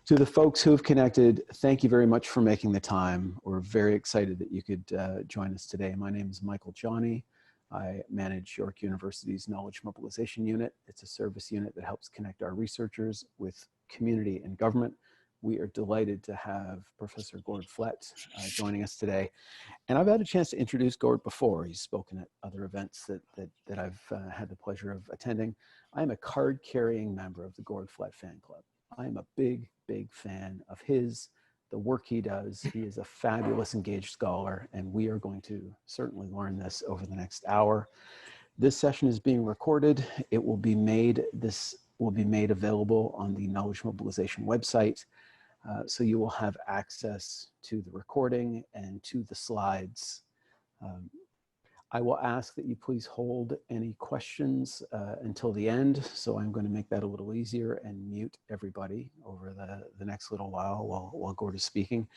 To the folks who have connected, thank you very much for making the time. We're very excited that you could join us today. My name is Michael Johnny. I manage York University's Knowledge Mobilization Unit. It's a service unit that helps connect our researchers with community and government. We are delighted to have Professor Gord Flett joining us today. And I've had a chance to introduce Gord before. He's spoken at other events that I've had the pleasure of attending. I am a card-carrying member of the Gord Flett fan club. I am a big fan of the work he does. He is a fabulous engaged scholar, and we are going to certainly learn this over the next hour. This session is being recorded. It will be made available on the Knowledge Mobilization website. So you will have access to the recording and to the slides. I will ask that you please hold any questions until the end. So I'm going to make that a little easier and mute everybody over the next little while Gord is speaking.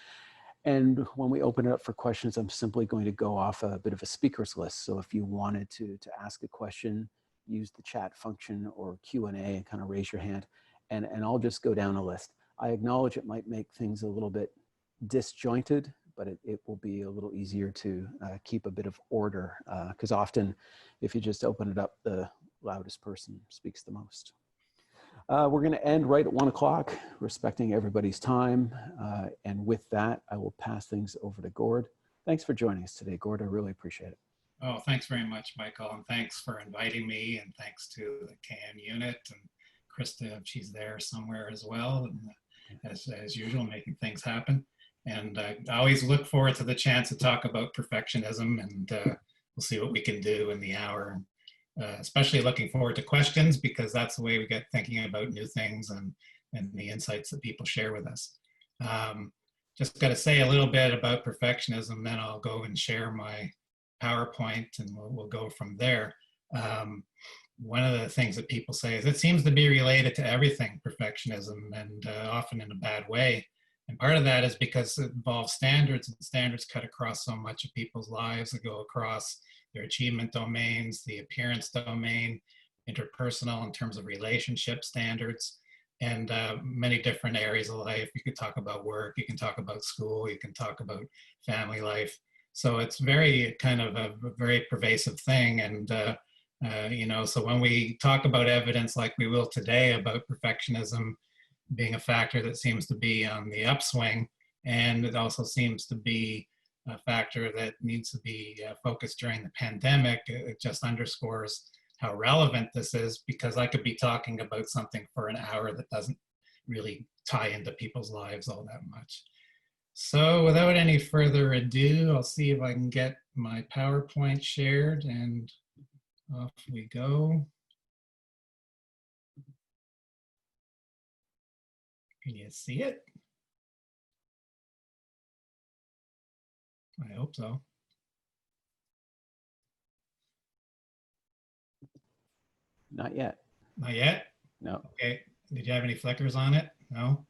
And when we open it up for questions, I'm simply going to go off a bit of a speakers list. So if you wanted to ask a question, use the chat function or Q&A and kind of raise your hand, and I'll just go down a list. I acknowledge it might make things a little bit disjointed, but it will be a little easier to keep a bit of order, because often if you just open it up, the loudest person speaks the most. We're going to end right at 1 o'clock, respecting everybody's time. And with that, I will pass things over to Gord. Thanks for joining us today, Gord. I really appreciate it. Oh, thanks very much, Michael. And thanks for inviting me. And thanks to the CAN unit and Krista, if she's there somewhere as well. And as usual, making things happen. And I always look forward to the chance to talk about perfectionism, and we'll see what we can do in the hour. Especially looking forward to questions, because that's the way we get thinking about new things and the insights that people share with us. Just got to say a little bit about perfectionism, then I'll go and share my PowerPoint and we'll go from there. One of the things that people say is it seems to be related to everything, perfectionism, and often in a bad way. And part of that is because it involves standards, and standards cut across so much of people's lives that go across their achievement domains, the appearance domain, interpersonal in terms of relationship standards, and many different areas of life. You could talk about work, you can talk about school, you can talk about family life. So it's very kind of a very pervasive thing. And you know, so when we talk about evidence like we will today about perfectionism being a factor that seems to be on the upswing, and it also seems to be a factor that needs to be focused during the pandemic, it just underscores how relevant this is, because I could be talking about something for an hour that doesn't really tie into people's lives all that much. So without any further ado, I'll see if I can get my PowerPoint shared, and off we go. Can you see it? I hope so. Not yet. Not yet? No. Okay. Did you have any flickers on it? No?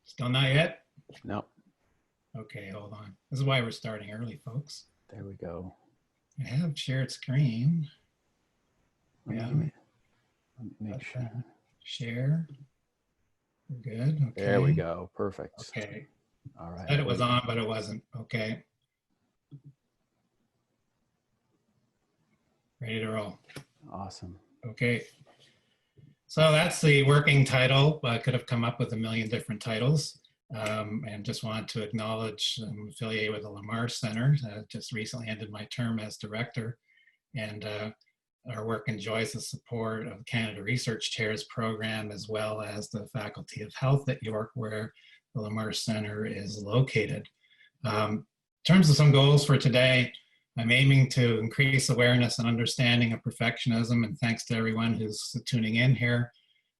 Still not yet? No. Okay, hold on. This is why we're starting early, folks. There we go. I have shared screen. Let me make sure. Share. We're good. Okay. There we go. Perfect. Okay. All right. Said it was on, but it wasn't. Okay. Ready to roll. Awesome. Okay. So that's the working title. I could have come up with a million different titles, and just wanted to acknowledge I'm affiliated with the Lamar Center. Just recently ended my term as director, and our work enjoys the support of Canada Research Chairs program, as well as the Faculty of Health at York, where the Lamar Center is located. In terms of some goals for today, I'm aiming to increase awareness and understanding of perfectionism, and thanks to everyone who's tuning in here.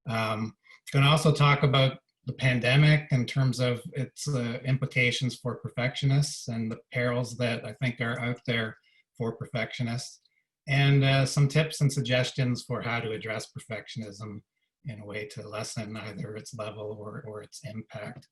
I'm going to also talk about the pandemic in terms of its implications for perfectionists and the perils that I think are out there for perfectionists, and some tips and suggestions for how to address perfectionism in a way to lessen either its level or its impact.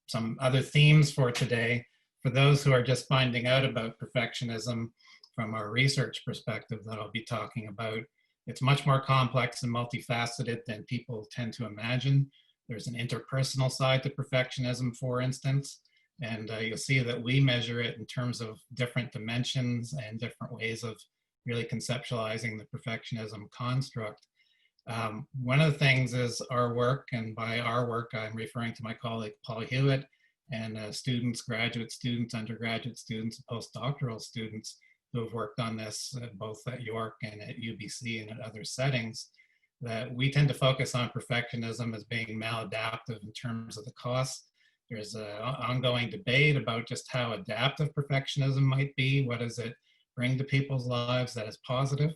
Some other themes for today, for those who are just finding out about perfectionism from our research perspective that I'll be talking about, It's much more complex and multifaceted than people tend to imagine. There's an interpersonal side to perfectionism, for instance, and you'll see that we measure it in terms of different dimensions and different ways of really conceptualizing the perfectionism construct. One of the things is our work, and by our work, I'm referring to my colleague Paul Hewitt and students, graduate students, undergraduate students, postdoctoral students who have worked on this both at York and at UBC and at other settings, that we tend to focus on perfectionism as being maladaptive in terms of the costs. There's an ongoing debate about just how adaptive perfectionism might be. What does it bring to people's lives that is positive?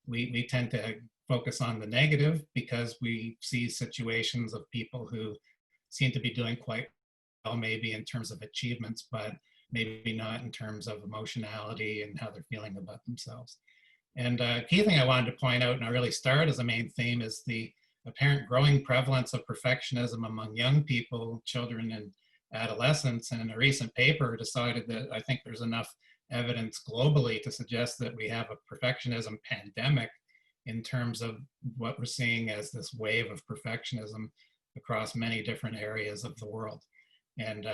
We tend to focus on the negative because we see situations of people who seem to be doing quite well, maybe in terms of achievements, but maybe not in terms of emotionality and how they're feeling about themselves. And a key thing I wanted to point out, and I really start as a main theme, is the apparent growing prevalence of perfectionism among young people, children, and adolescents. And in a recent paper decided that I think there's enough evidence globally to suggest that we have a perfectionism pandemic in terms of what we're seeing as this wave of perfectionism across many different areas of the world. And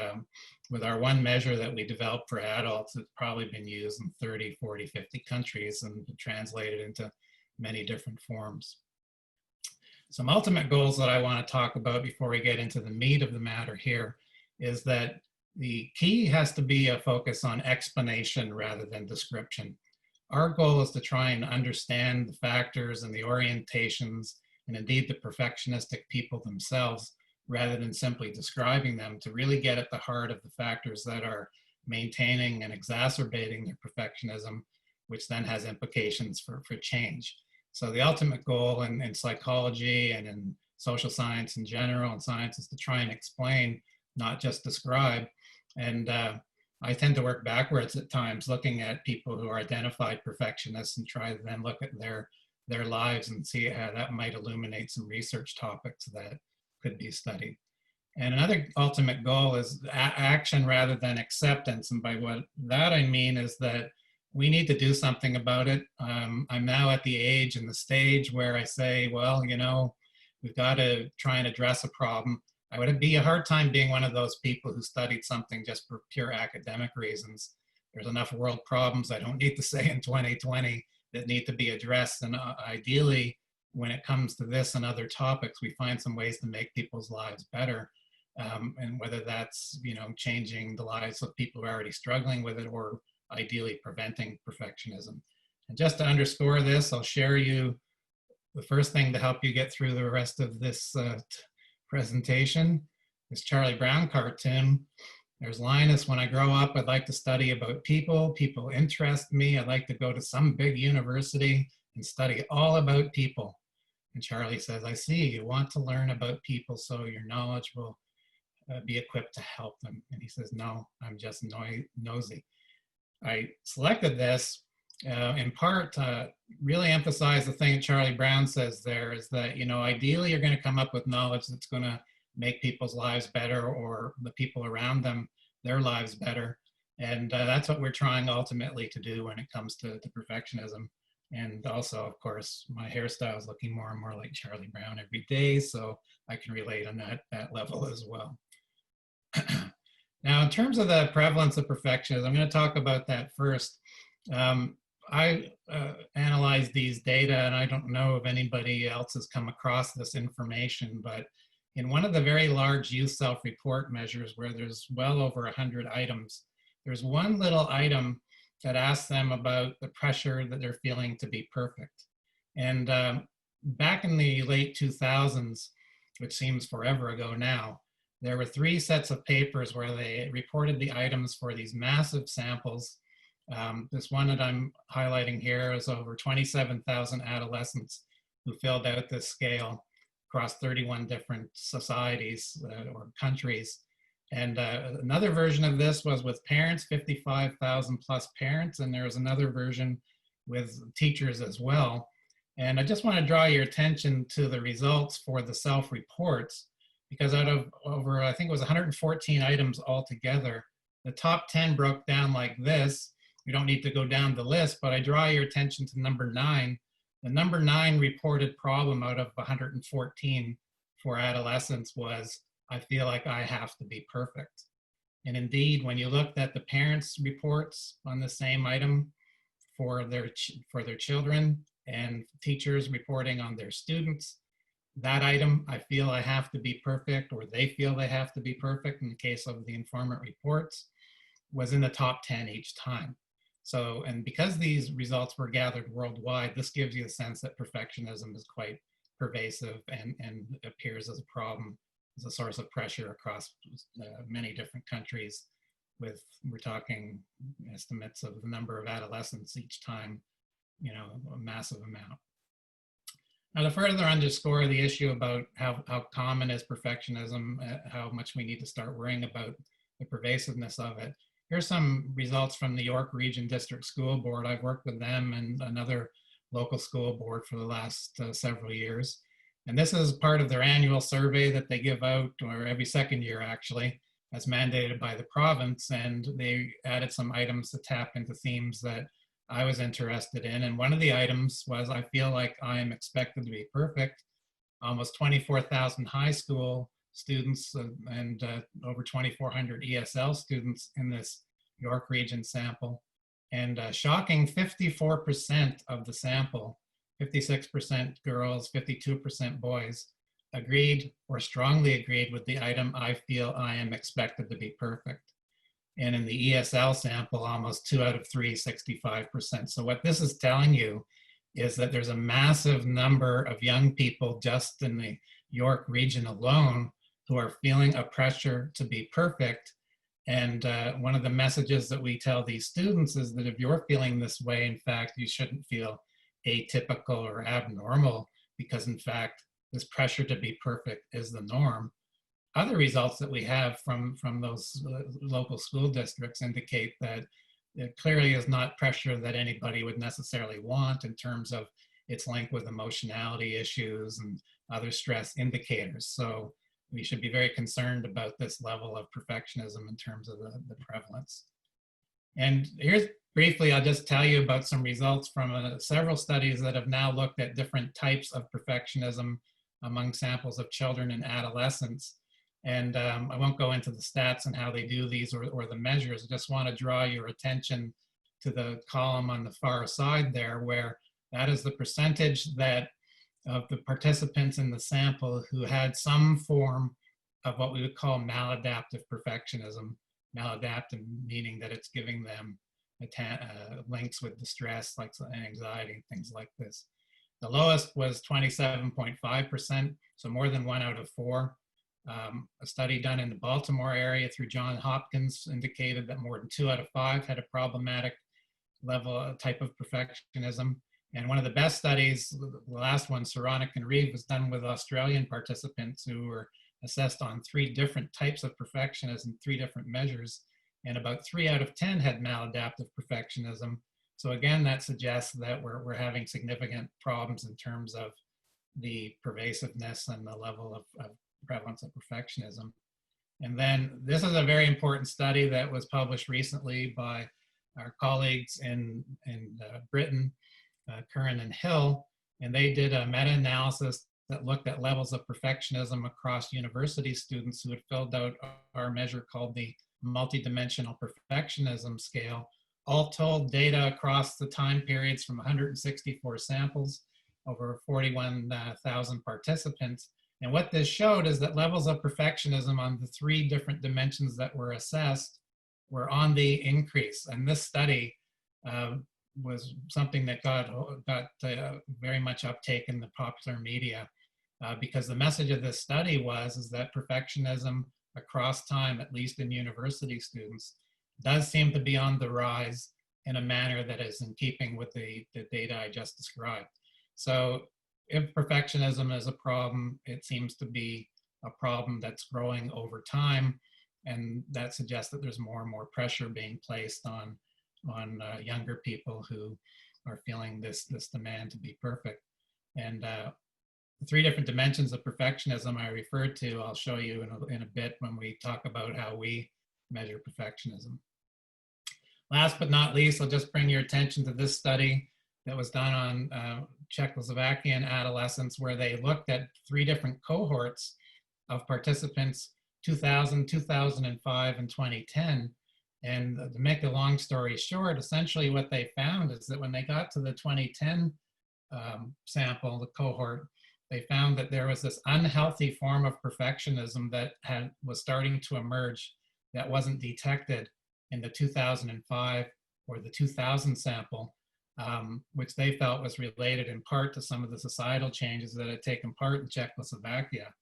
with our one measure that we developed for adults, it's probably been used in 30, 40, 50 countries and translated into many different forms. Some ultimate goals that I want to talk about before we get into the meat of the matter here is that the key has to be a focus on explanation rather than description. Our goal is to try and understand the factors and the orientations and indeed the perfectionistic people themselves, rather than simply describing them, to really get at the heart of the factors that are maintaining and exacerbating their perfectionism, which then has implications for change. So the ultimate goal in psychology and in social science in general and science is to try and explain, not just describe. And I tend to work backwards at times, looking at people who are identified perfectionists and try to then look at their lives and see how that might illuminate some research topics that could be studied. And another ultimate goal is action rather than acceptance. And by what that I mean is that we need to do something about it. I'm now at the age and the stage where I say, well, you know, we've got to try and address a problem. I would be a hard time being one of those people who studied something just for pure academic reasons. There's enough world problems, I don't need to say, in 2020 that need to be addressed. And ideally, when it comes to this and other topics, we find some ways to make people's lives better. And whether that's, you know, changing the lives of people who are already struggling with it, or ideally preventing perfectionism. And just to underscore this, I'll share you the first thing to help you get through the rest of this presentation, this Charlie Brown cartoon. There's Linus: when I grow up, I'd like to study about people. People interest me. I'd like to go to some big university and study all about people. And Charlie says, I see, you want to learn about people so your knowledge will be equipped to help them. And he says, no, I'm just nosy. I selected this in part to really emphasize the thing that Charlie Brown says there, is that, you know, ideally you're going to come up with knowledge that's going to make people's lives better, or the people around them, their lives better. And that's what we're trying ultimately to do when it comes to perfectionism. And also, of course, my hairstyle is looking more and more like Charlie Brown every day, so I can relate on that level as well. Now, in terms of the prevalence of perfectionism, I'm going to talk about that first. I analyzed these data, and I don't know if anybody else has come across this information, but in one of the very large youth self-report measures, where there's well over 100 items, there's one little item that asks them about the pressure that they're feeling to be perfect. And back in the late 2000s, which seems forever ago now, there were 3 sets of papers where they reported the items for these massive samples. This one that I'm highlighting here is over 27,000 adolescents who filled out this scale across 31 different societies or countries. And another version of this was with parents, 55,000 plus parents, and there's another version with teachers as well. And I just want to draw your attention to the results for the self-reports, because out of over, I think it was 114 items altogether, the top 10 broke down like this. We don't need to go down the list, but I draw your attention to number 9, the number 9 reported problem out of 114 for adolescents was, I feel like I have to be perfect. And indeed, when you looked at the parents' reports on the same item for their children and teachers reporting on their students, that item, I feel I have to be perfect, or they feel they have to be perfect in the case of the informant reports, was in the top 10 each time. So, and because these results were gathered worldwide, this gives you a sense that perfectionism is quite pervasive and appears as a problem, as a source of pressure across many different countries. We're talking estimates of the number of adolescents each time, you know, a massive amount. Now, to further underscore the issue about how common is perfectionism, how much we need to start worrying about the pervasiveness of it, here's some results from the York Region District School Board. I've worked with them and another local school board for the last several years. And this is part of their annual survey that they give out, or every second year actually, as mandated by the province. And they added some items to tap into themes that I was interested in. And one of the items was, I feel like I am expected to be perfect. Almost 24,000 high school students and over 2,400 ESL students in this York Region sample. And shocking 54% of the sample, 56% girls, 52% boys, agreed or strongly agreed with the item, I feel I am expected to be perfect. And in the ESL sample, almost 2 out of 3, 65%. So what this is telling you is that there's a massive number of young people just in the York region alone who are feeling a pressure to be perfect. And one of the messages that we tell these students is that if you're feeling this way, in fact, you shouldn't feel atypical or abnormal, because in fact, this pressure to be perfect is the norm. Other results that we have from those local school districts indicate that it clearly is not pressure that anybody would necessarily want in terms of its link with emotionality issues and other stress indicators. So we should be very concerned about this level of perfectionism in terms of the prevalence. And here's briefly, I'll just tell you about some results from several studies that have now looked at different types of perfectionism among samples of children and adolescents. And I won't go into the stats and how they do these or the measures. I just want to draw your attention to the column on the far side there, where that is the percentage that of the participants in the sample who had some form of what we would call maladaptive perfectionism. Maladaptive meaning that it's giving them links with distress, like anxiety and things like this. The lowest was 27.5%, so more than 1 out of 4. A study done in the Baltimore area through Johns Hopkins indicated that more than 2 out of 5 had a problematic level type of perfectionism. And one of the best studies, the last one, Saronic and Reeve, was done with Australian participants who were assessed on 3 different types of perfectionism, 3 different measures, and about 3 out of 10 had maladaptive perfectionism. So again, that suggests that we're having significant problems in terms of the pervasiveness and the level of prevalence of perfectionism. And then this is a very important study that was published recently by our colleagues in Britain, Curran and Hill, and they did a meta-analysis that looked at levels of perfectionism across university students who had filled out our measure called the multidimensional perfectionism scale. All told, data across the time periods from 164 samples, over 41,000 participants. And what this showed is that levels of perfectionism on the 3 different dimensions that were assessed were on the increase. And this study was something that got very much uptake in the popular media because the message of this study is that perfectionism across time, at least in university students, does seem to be on the rise in a manner that is in keeping with the data I just described. So if perfectionism is a problem, it seems to be a problem that's growing over time, and that suggests that there's more and more pressure being placed on younger people who are feeling this demand to be perfect. And the 3 different dimensions of perfectionism I referred to, I'll show you in a bit when we talk about how we measure perfectionism. Last but not least, I'll just bring your attention to this study that was done on Czechoslovakian adolescents, where they looked at 3 different cohorts of participants, 2000, 2005, and 2010. And to make a long story short, essentially what they found is that when they got to the 2010 sample, the cohort, they found that there was this unhealthy form of perfectionism that was starting to emerge that wasn't detected in the 2005 or the 2000 sample, which they felt was related in part to some of the societal changes that had taken part in Czechoslovakia.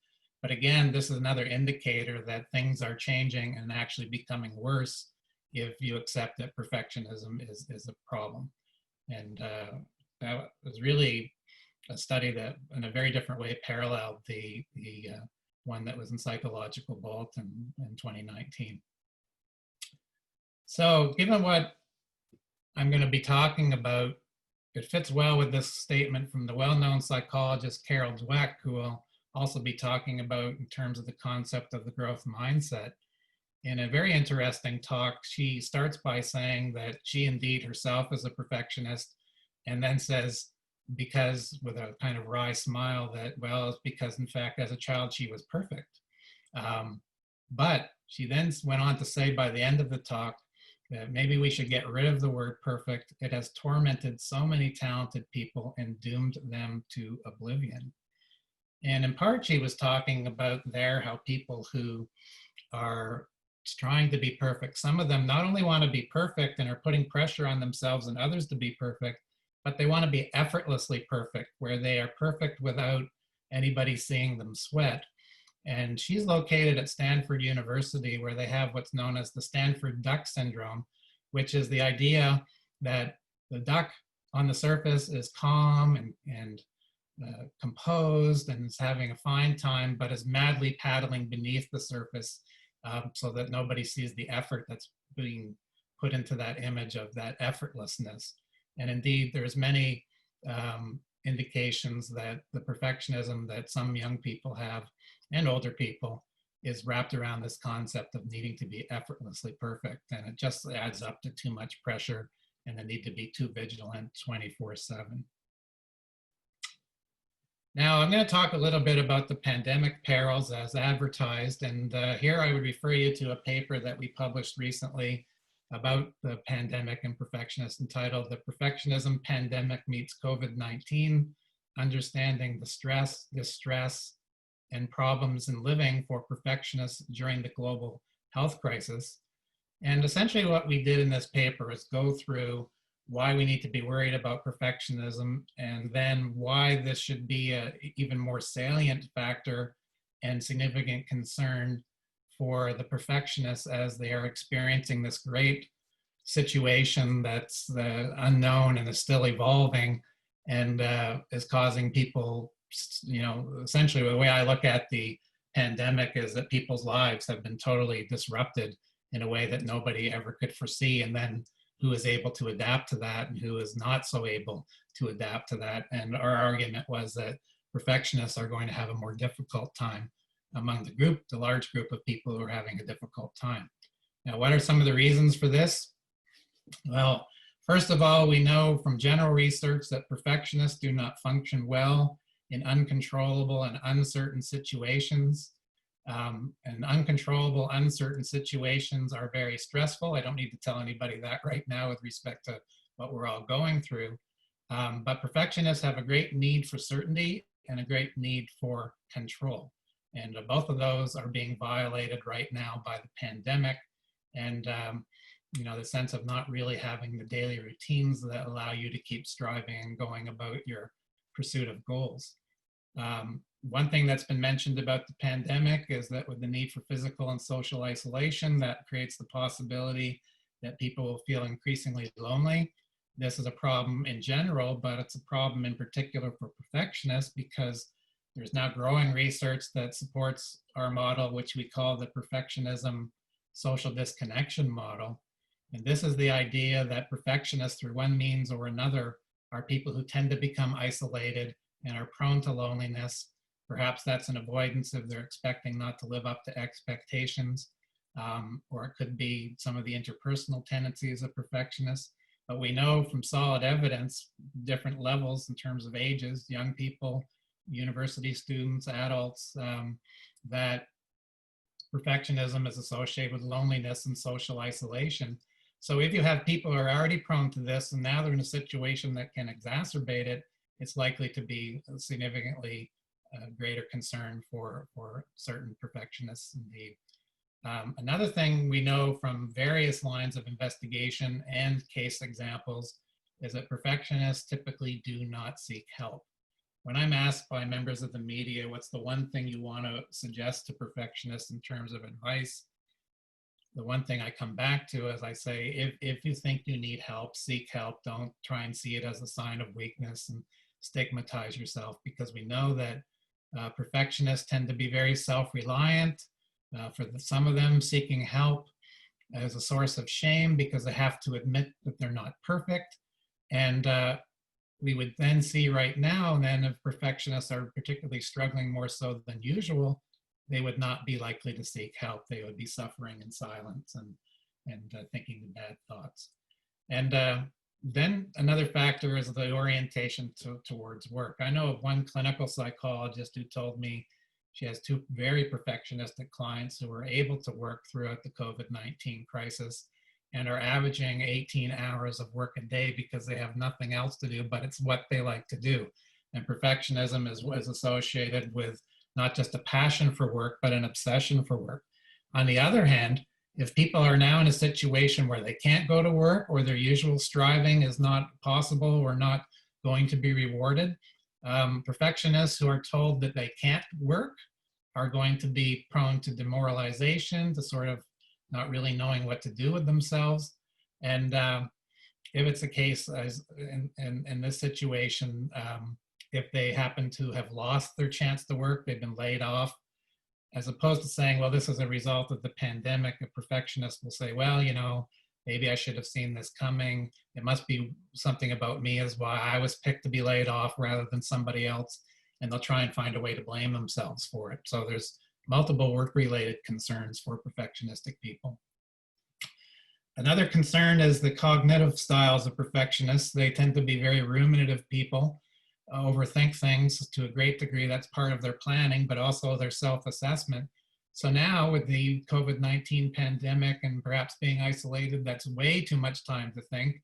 But again, this is another indicator that things are changing and actually becoming worse if you accept that perfectionism is a problem. And that was really a study that in a very different way paralleled the one that was in Psychological Bolt in 2019. So given what I'm going to be talking about, it fits well with this statement from the well-known psychologist Carol Dweck, who will also be talking about in terms of the concept of the growth mindset. In a very interesting talk, she starts by saying that she indeed herself is a perfectionist, and then says, because with a kind of wry smile, that, well, it's because in fact as a child she was perfect. But she then went on to say by the end of the talk that maybe we should get rid of the word perfect. It has tormented so many talented people and doomed them to oblivion. And in part, she was talking about there how people who are trying to be perfect, some of them not only want to be perfect and are putting pressure on themselves and others to be perfect, but they want to be effortlessly perfect, where they are perfect without anybody seeing them sweat. And she's located at Stanford University, where they have what's known as the Stanford duck syndrome, which is the idea that the duck on the surface is calm and composed and is having a fine time, but is madly paddling beneath the surface so that nobody sees the effort that's being put into that image of that effortlessness. And indeed, there's many indications that the perfectionism that some young people have and older people is wrapped around this concept of needing to be effortlessly perfect. And it just adds up to too much pressure and the need to be too vigilant 24/7. Now, I'm going to talk a little bit about the pandemic perils as advertised. And here I would refer you to a paper that we published recently about the pandemic and perfectionists, entitled "The Perfectionism Pandemic Meets COVID-19, Understanding the Stress, Distress, and Problems in Living for Perfectionists During the Global Health Crisis." And essentially what we did in this paper is go through why we need to be worried about perfectionism, and then why this should be an even more salient factor and significant concern for the perfectionists as they are experiencing this great situation that's unknown and is still evolving, and is causing people, essentially the way I look at the pandemic is that people's lives have been totally disrupted in a way that nobody ever could foresee, and then who is able to adapt to that and who is not so able to adapt to that. And our argument was that perfectionists are going to have a more difficult time among the large group of people who are having a difficult time. Now, what are some of the reasons for this? Well, first of all, we know from general research that perfectionists do not function well in uncontrollable and uncertain situations. And uncontrollable, uncertain situations are very stressful. I don't need to tell anybody that right now with respect to what we're all going through. But perfectionists have a great need for certainty and a great need for control. And both of those are being violated right now by the pandemic. And the sense of not really having the daily routines that allow you to keep striving and going about your pursuit of goals. One thing that's been mentioned about the pandemic is that with the need for physical and social isolation, that creates the possibility that people will feel increasingly lonely. This is a problem in general, but it's a problem in particular for perfectionists, because there's now growing research that supports our model, which we call the perfectionism social disconnection model. And this is the idea that perfectionists, through one means or another, are people who tend to become isolated and are prone to loneliness. Perhaps that's an avoidance if they're expecting not to live up to expectations, or it could be some of the interpersonal tendencies of perfectionists. But we know from solid evidence, different levels in terms of ages, young people, university students, adults, that perfectionism is associated with loneliness and social isolation. So if you have people who are already prone to this and now they're in a situation that can exacerbate it, it's likely to be a significantly greater concern for certain perfectionists indeed. Another thing we know from various lines of investigation and case examples is that perfectionists typically do not seek help. When I'm asked by members of the media, what's the one thing you want to suggest to perfectionists in terms of advice? The one thing I come back to is I say, if you think you need help, seek help. Don't try and see it as a sign of weakness and stigmatize yourself, because we know that perfectionists tend to be very self-reliant. Some of them, seeking help as a source of shame because they have to admit that they're not perfect. And we would then see right now, then, if perfectionists are particularly struggling more so than usual, they would not be likely to seek help. They would be suffering in silence and thinking bad thoughts. And then another factor is the orientation towards work. I know of one clinical psychologist who told me she has two very perfectionistic clients who were able to work throughout the COVID-19 crisis and are averaging 18 hours of work a day because they have nothing else to do, but it's what they like to do. And perfectionism is associated with not just a passion for work, but an obsession for work. On the other hand, if people are now in a situation where they can't go to work or their usual striving is not possible or not going to be rewarded, perfectionists who are told that they can't work are going to be prone to demoralization, to sort of not really knowing what to do with themselves. And if it's a case as in this situation, if they happen to have lost their chance to work, they've been laid off, as opposed to saying, well, this is a result of the pandemic, a perfectionist will say, well, you know, maybe I should have seen this coming. It must be something about me as why I was picked to be laid off rather than somebody else. And they'll try and find a way to blame themselves for it. So there's multiple work-related concerns for perfectionistic people. Another concern is the cognitive styles of perfectionists. They tend to be very ruminative people, overthink things to a great degree. That's part of their planning, but also their self-assessment. So now with the COVID-19 pandemic and perhaps being isolated, that's way too much time to think.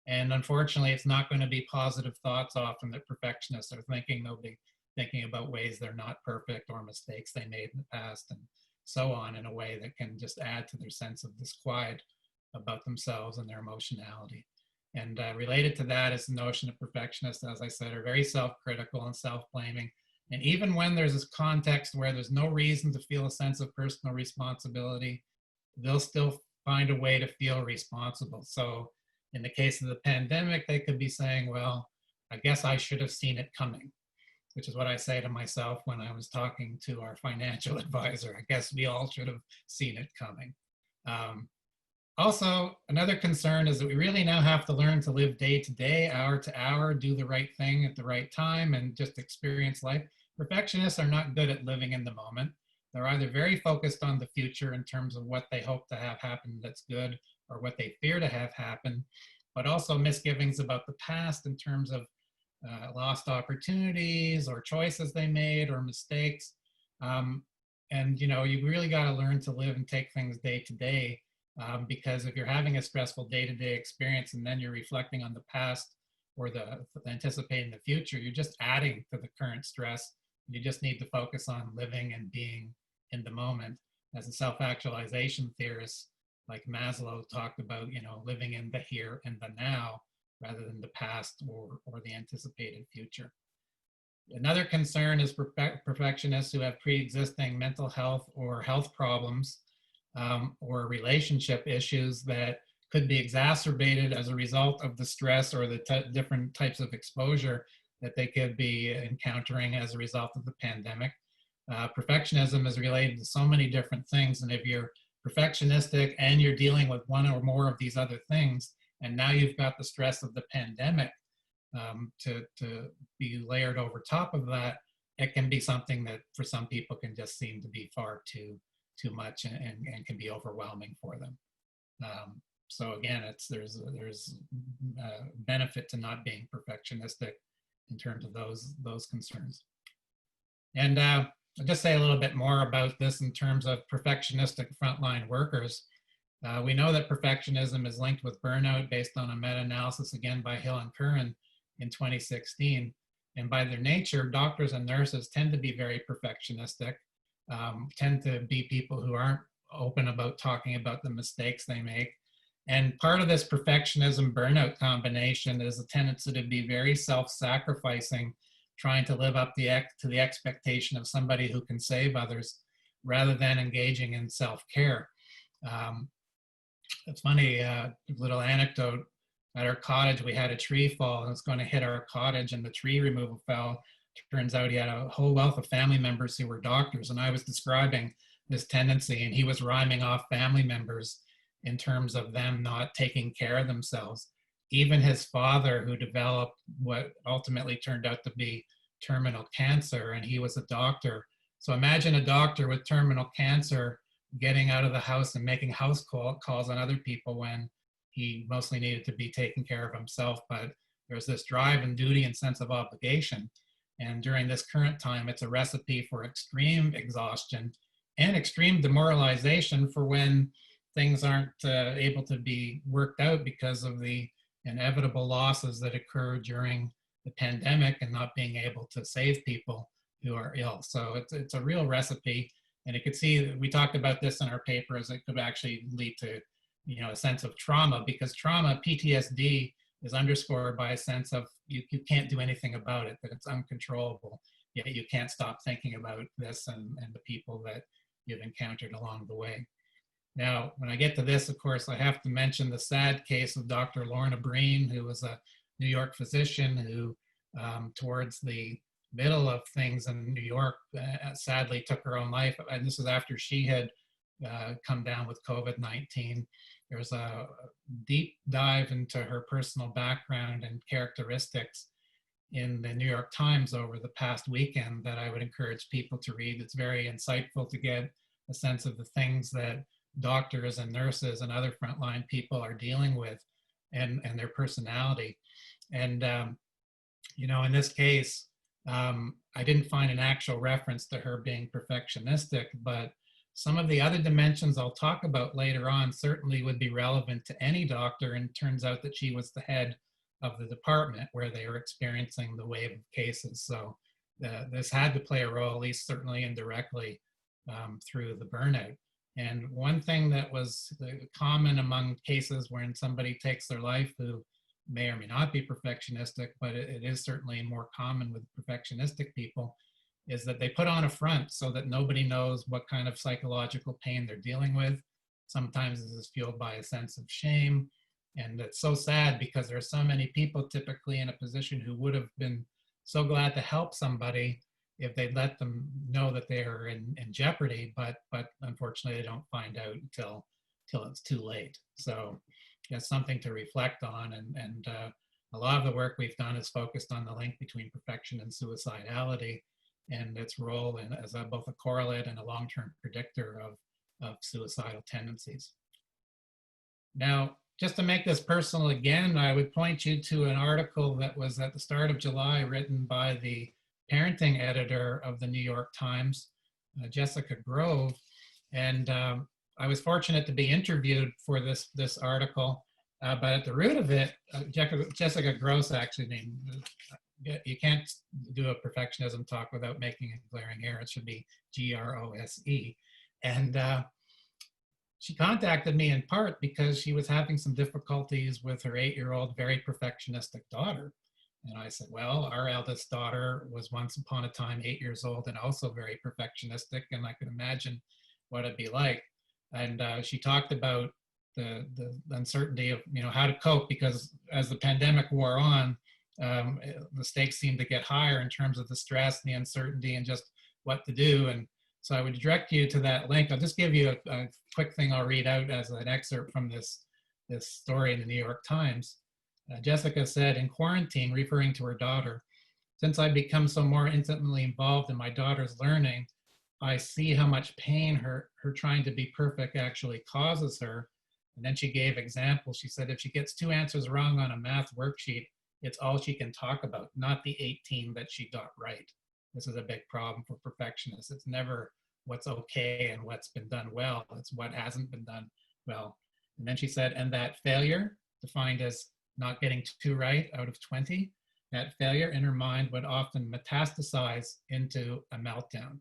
And unfortunately, it's not going to be positive thoughts often that perfectionists are thinking. They'll be thinking about ways they're not perfect or mistakes they made in the past and so on, in a way that can just add to their sense of disquiet about themselves and their emotionality. And related to that is the notion of perfectionists, as I said, are very self-critical and self-blaming. And even when there's this context where there's no reason to feel a sense of personal responsibility, they'll still find a way to feel responsible. So in the case of the pandemic, they could be saying, well, I guess I should have seen it coming, which is what I say to myself when I was talking to our financial advisor. I guess we all should have seen it coming. Also, another concern is that we really now have to learn to live day to day, hour to hour, do the right thing at the right time, and just experience life. Perfectionists are not good at living in the moment. They're either very focused on the future in terms of what they hope to have happen that's good or what they fear to have happen, but also misgivings about the past in terms of lost opportunities or choices they made or mistakes. And you know, you really got to learn to live and take things day to day, because if you're having a stressful day-to-day experience and then you're reflecting on the past or anticipating the future, you're just adding to the current stress. You just need to focus on living and being in the moment. As a self-actualization theorist like Maslow talked about, you know, living in the here and the now rather than the past or the anticipated future. Another concern is perfectionists who have pre-existing mental health or health problems or relationship issues that could be exacerbated as a result of the stress or the different types of exposure that they could be encountering as a result of the pandemic. Perfectionism is related to so many different things, and if you're perfectionistic and you're dealing with one or more of these other things, and now you've got the stress of the pandemic to be layered over top of that, it can be something that for some people can just seem to be far too much and can be overwhelming for them. So again, there's benefit to not being perfectionistic in terms of those concerns. And I'll just say a little bit more about this in terms of perfectionistic frontline workers. We know that perfectionism is linked with burnout based on a meta-analysis, again, by Hill and Curran in 2016. And by their nature, doctors and nurses tend to be very perfectionistic, tend to be people who aren't open about talking about the mistakes they make. And part of this perfectionism burnout combination is a tendency to be very self-sacrificing, trying to live up to the expectation of somebody who can save others rather than engaging in self-care. It's funny, little anecdote. At our cottage, we had a tree fall and it's going to hit our cottage, and the tree removal fell. Turns out he had a whole wealth of family members who were doctors, and I was describing this tendency, and he was rhyming off family members in terms of them not taking care of themselves. Even his father, who developed what ultimately turned out to be terminal cancer, and he was a doctor. So imagine a doctor with terminal cancer getting out of the house and making house calls on other people when he mostly needed to be taking care of himself. But there's this drive and duty and sense of obligation. And during this current time, it's a recipe for extreme exhaustion and extreme demoralization for when things aren't able to be worked out because of the inevitable losses that occur during the pandemic and not being able to save people who are ill. So it's a real recipe. And you could see, we talked about this in our paper, as it could actually lead to, a sense of trauma, because trauma, PTSD, is underscored by a sense of you can't do anything about it, that it's uncontrollable, yet you can't stop thinking about this and the people that you've encountered along the way. Now, when I get to this, of course, I have to mention the sad case of Dr. Lorna Breen, who was a New York physician who, towards the middle of things in New York, sadly took her own life. And this was after she had come down with COVID-19. There's a deep dive into her personal background and characteristics in the New York Times over the past weekend that I would encourage people to read. It's very insightful to get a sense of the things that doctors and nurses and other frontline people are dealing with, and their personality. And, in this case, I didn't find an actual reference to her being perfectionistic, but some of the other dimensions I'll talk about later on certainly would be relevant to any doctor, and it turns out that she was the head of the department where they were experiencing the wave of cases. So this had to play a role, at least certainly indirectly, through the burnout. And one thing that was common among cases when somebody takes their life who may or may not be perfectionistic, but it is certainly more common with perfectionistic people, is that they put on a front so that nobody knows what kind of psychological pain they're dealing with. Sometimes this is fueled by a sense of shame. And it's so sad because there are so many people typically in a position who would have been so glad to help somebody if they'd let them know that they are in jeopardy, but unfortunately they don't find out until it's too late. So that's something to reflect on. And a lot of the work we've done is focused on the link between perfection and suicidality, and its role as both a correlate and a long-term predictor of suicidal tendencies. Now, just to make this personal again, I would point you to an article that was at the start of July written by the parenting editor of the New York Times, Jessica Grove. And I was fortunate to be interviewed for this article, but at the root of it, Jessica Gross actually named, you can't do a perfectionism talk without making a glaring error. It should be G-R-O-S-E. And she contacted me in part because she was having some difficulties with her 8-year-old, very perfectionistic daughter. And I said, well, our eldest daughter was once upon a time 8 years old and also very perfectionistic, and I could imagine what it'd be like. And she talked about the uncertainty of how to cope, because as the pandemic wore on, the stakes seemed to get higher in terms of the stress, the uncertainty, and just what to do. And so I would direct you to that link. I'll just give you a quick thing I'll read out as an excerpt from this story in the New York Times. Jessica said, in quarantine, referring to her daughter, since I've become so more intimately involved in my daughter's learning, I see how much pain her trying to be perfect actually causes her. And then she gave examples. She said if she gets 2 answers wrong on a math worksheet, it's all she can talk about, not the 18 that she got right. This is a big problem for perfectionists. It's never what's okay and what's been done well. It's what hasn't been done well. And then she said, and that failure, defined as not getting 2 right out of 20, that failure in her mind would often metastasize into a meltdown.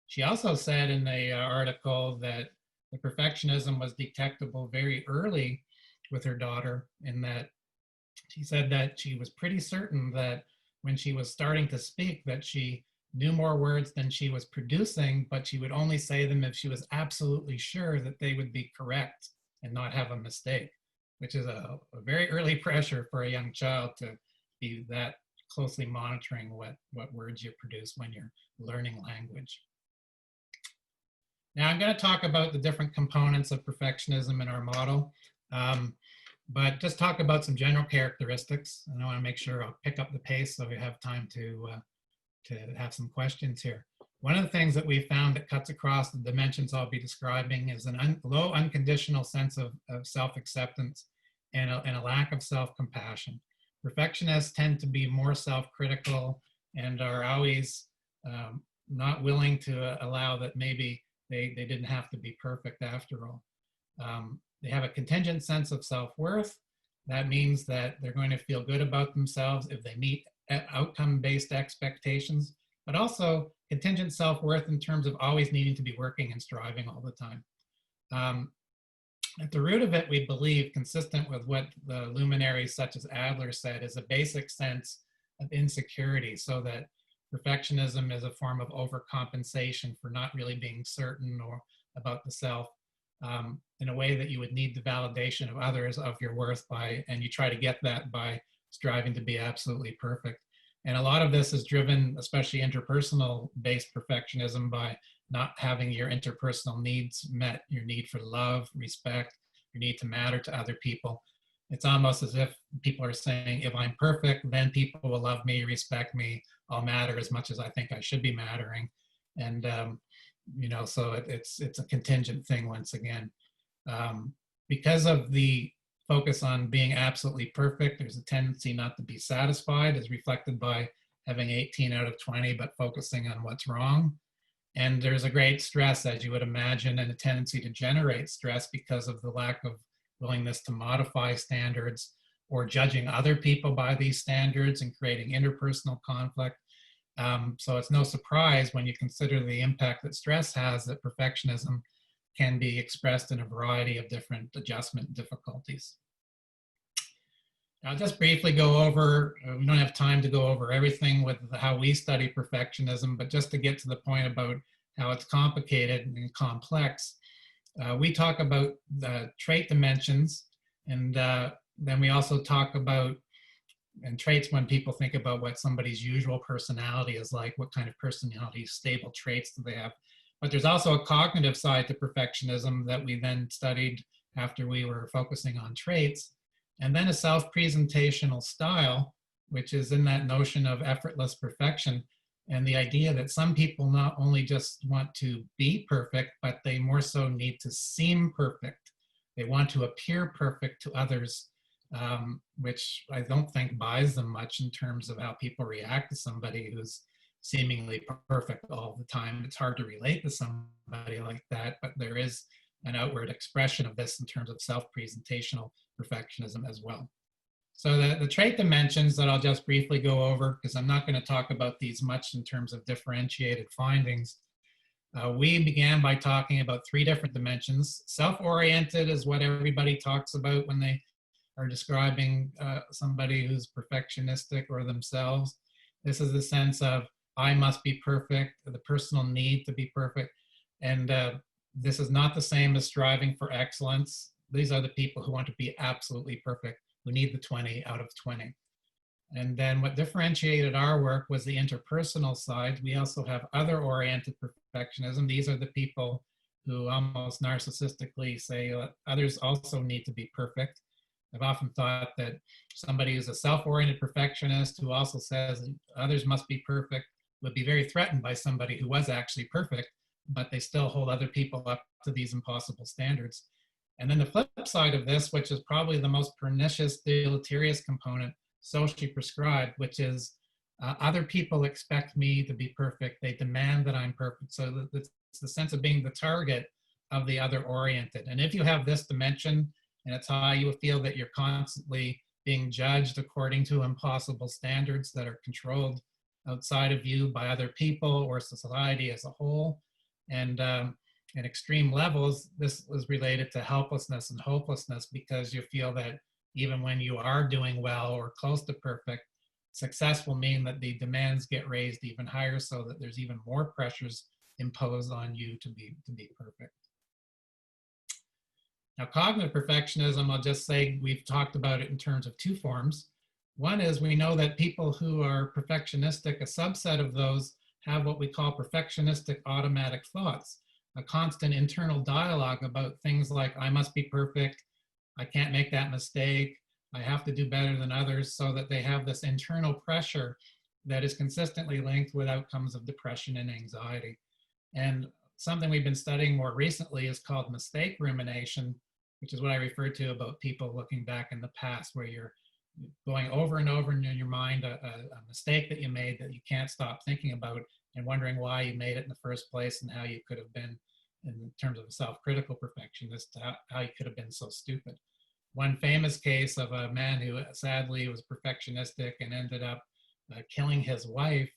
She also said in the article that the perfectionism was detectable very early with her daughter, in that she said that she was pretty certain that when she was starting to speak that she knew more words than she was producing, but she would only say them if she was absolutely sure that they would be correct and not have a mistake, which is a very early pressure for a young child to be that closely monitoring what words you produce when you're learning language. Now I'm going to talk about the different components of perfectionism in our model, but just talk about some general characteristics. And I want to make sure I'll pick up the pace so we have time to have some questions here. One of the things that we found that cuts across the dimensions I'll be describing is an low unconditional sense of self-acceptance and a lack of self-compassion. Perfectionists tend to be more self-critical and are always not willing to allow that maybe they didn't have to be perfect after all. They have a contingent sense of self-worth. That means that they're going to feel good about themselves if they meet outcome-based expectations, but also contingent self-worth in terms of always needing to be working and striving all the time. At the root of it, we believe, consistent with what the luminaries such as Adler said, is a basic sense of insecurity, so that perfectionism is a form of overcompensation for not really being certain or about the self, in a way that you would need the validation of others of your worth by, and you try to get that by striving to be absolutely perfect. And a lot of this is driven, especially interpersonal-based perfectionism, by not having your interpersonal needs met, your need for love, respect, your need to matter to other people. It's almost as if people are saying, if I'm perfect, then people will love me, respect me, I'll matter as much as I think I should be mattering. And, you know, so it's a contingent thing once again. Because of the focus on being absolutely perfect, there's a tendency not to be satisfied, as reflected by having 18 out of 20, but focusing on what's wrong. And there's a great stress, as you would imagine, and a tendency to generate stress because of the lack of willingness to modify standards or judging other people by these standards and creating interpersonal conflict. So it's no surprise when you consider the impact that stress has that perfectionism can be expressed in a variety of different adjustment difficulties. I'll just briefly go over, we don't have time to go over everything with how we study perfectionism, but just to get to the point about how it's complicated and complex, we talk about the trait dimensions, and then we also talk about, and traits when people think about what somebody's usual personality is like, what kind of personality, stable traits do they have. But there's also a cognitive side to perfectionism that we then studied after we were focusing on traits. And then a self-presentational style, which is in that notion of effortless perfection, and the idea that some people not only just want to be perfect, but they more so need to seem perfect. They want to appear perfect to others, which I don't think buys them much in terms of how people react to somebody who's seemingly perfect all the time. It's hard to relate to somebody like that, but there is an outward expression of this in terms of self-presentational perfectionism as well. So the trait dimensions that I'll just briefly go over, because I'm not going to talk about these much in terms of differentiated findings. We began by talking about 3 different dimensions. Self-oriented is what everybody talks about when they are describing somebody who's perfectionistic or themselves. This is the sense of, I must be perfect, the personal need to be perfect. And this is not the same as striving for excellence. These are the people who want to be absolutely perfect, who need the 20 out of 20. And then what differentiated our work was the interpersonal side. We also have other-oriented perfectionism. These are the people who almost narcissistically say others also need to be perfect. I've often thought that somebody who's a self-oriented perfectionist who also says others must be perfect would be very threatened by somebody who was actually perfect, but they still hold other people up to these impossible standards. And then the flip side of this, which is probably the most pernicious, deleterious component, socially prescribed, which is other people expect me to be perfect. They demand that I'm perfect. So it's the sense of being the target of the other oriented. And if you have this dimension, and it's how you feel that you're constantly being judged according to impossible standards that are controlled outside of you by other people or society as a whole. And at extreme levels, this was related to helplessness and hopelessness, because you feel that even when you are doing well or close to perfect, success will mean that the demands get raised even higher, so that there's even more pressures imposed on you to be perfect. Now, cognitive perfectionism, I'll just say we've talked about it in terms of two forms. One is we know that people who are perfectionistic, a subset of those have what we call perfectionistic automatic thoughts, a constant internal dialogue about things like, I must be perfect, I can't make that mistake, I have to do better than others, so that they have this internal pressure that is consistently linked with outcomes of depression and anxiety. And something we've been studying more recently is called mistake rumination, which is what I referred to about people looking back in the past, where you're going over and over in your mind a mistake that you made that you can't stop thinking about, and wondering why you made it in the first place and how you could have been, in terms of a self-critical perfectionist, how you could have been so stupid. One famous case of a man who sadly was perfectionistic and ended up killing his wife